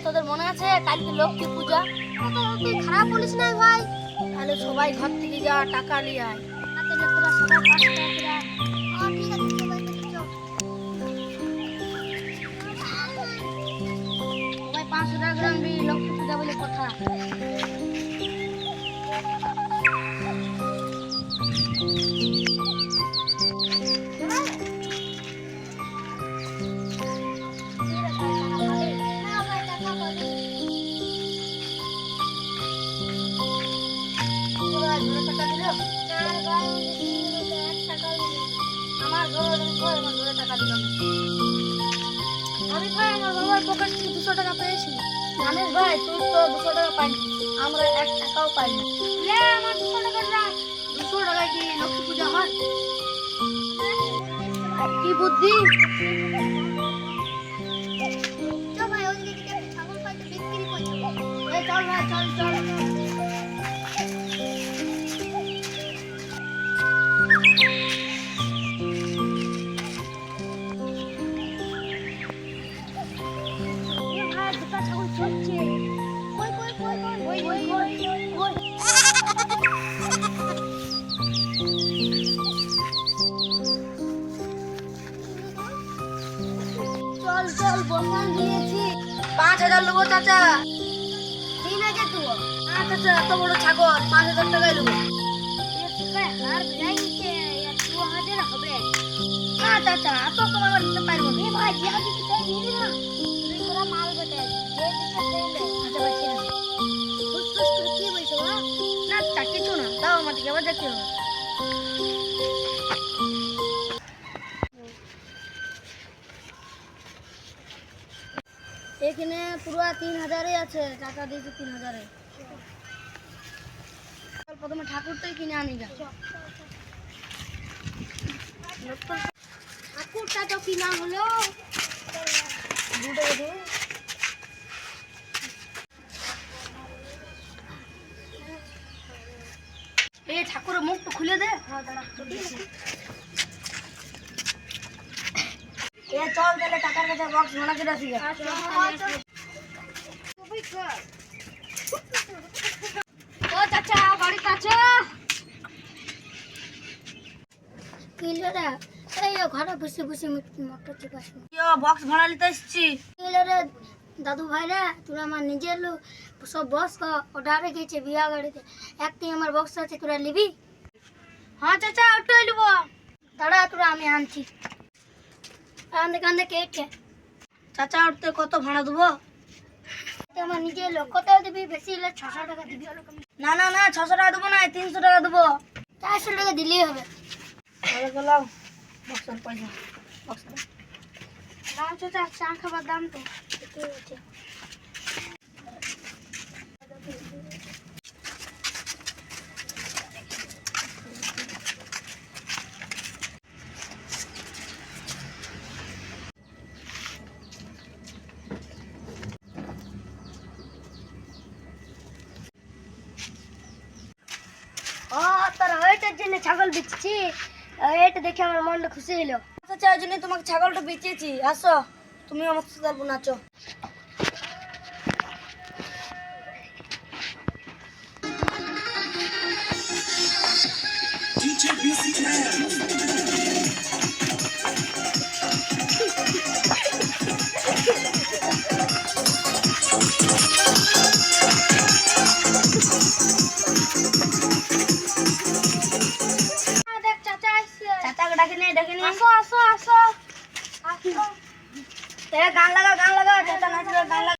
তোদের মনে আছে কালকে লক্ষ্মী পূজা? তুই খারাপ বলিস না ভাই। তাহলে সবাই ঘর থেকে যা টাকা নিয়ে আয়। তোরা সবাই 5 টাকা করে আয়। ঠিক আছে সবাই মিলে চল। সবাই 500 টাকা করে আনবি, লক্ষ্মী পূজা বলে কথা। আমি ভাই আমার বাবার পকেট থেকে 200 টাকা পেয়েছি। জানিস ভাই তুই তো 200 টাকা পাইনি, আমরা 1 টাকাও পাইনি। আমার 200 টাকা রাখ। 200 টাকা কি লক্ষ্মী পূজা হয়? কি বুদ্ধি! চল ভাই ওইদিকে থেকে ছাগল পাইতে বিক্রি করে দেব। চল ভাই চল চল। চল চল বসান দিয়েছি। 5000 নেবো চাচা। 3000 দেবো। চাচা এত বড় ছাগল 5000 টাকায় নেবো। আর যাইছে 2000 হবে না চাচা, এত কম আমার দিতে পারবো না। ভাই যা দিতে তাই নিবি না, তুই পুরো মাল বেটে যে দিতে দেইলে। আচ্ছা ভাই ঠিক আছে। ফুসফুস করে কি বলছো? না তা কিছু না, দাও আমাকে আবার দেখতে হবে। এখানে পুরো 3000 আছে, টাকা দিয়েছি 3000। প্রথমে ঠাকুরটাই কিনে আনি যা। ঠাকুরটা তো কিনা হলো 2 টাকা দিয়ে। এই ঠাকুরের মুখটা খুলে দে। হ্যাঁ দাঁড়া। এ চল তাহলে টাকার কাছে বক্স ভাড়া করে আসি। ও চাচা বাড়িতে আছো? কিলোরা এই ঘরে বসে বসে মোটর চিপাছি। বক্স ভাড়া নিতে এসেছি। কিলোরা দাদু ভাইরা তোরা আমার নিজের লোক, সব বক্স অর্ডারে গেছে বিয়া গাড়িতে। একটি আমার বক্স আছে, তোরা নিবি? হ্যাঁ চাচা ওটাই নেবো। দাঁড়া তোরা আমি আনছি। কান্দে কান্দে কেটে চাচা উঠতে কত ভাড়া দেবো? আমার নিজের লোক। কত দিবি? বেশি হলে 600 টাকা দিবি। না না না 600 টাকা দেবো না, 300 টাকা দেবো। 400 টাকা দিলেই হবে। দাম চাচা চা খাবার দাম তো তোর ওইটার জন্য ছাগল বেচছি, এটা দেখে আমার মনটা খুশি হলো। আচ্ছা ওই জন্য তোমাকে ছাগলটা বেচেছি। আসো তুমি আমার সাথে গল্প নাচো। গান লাগা চাচা নাচবে গান লাগা।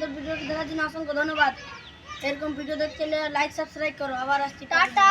আমাদের ভিডিওটি দেখার জন্য অসংখ্য ধন্যবাদ। এরকম ভিডিও দেখতে হলে লাইক সাবস্ক্রাইব করো। আবার আসছি, টাটা।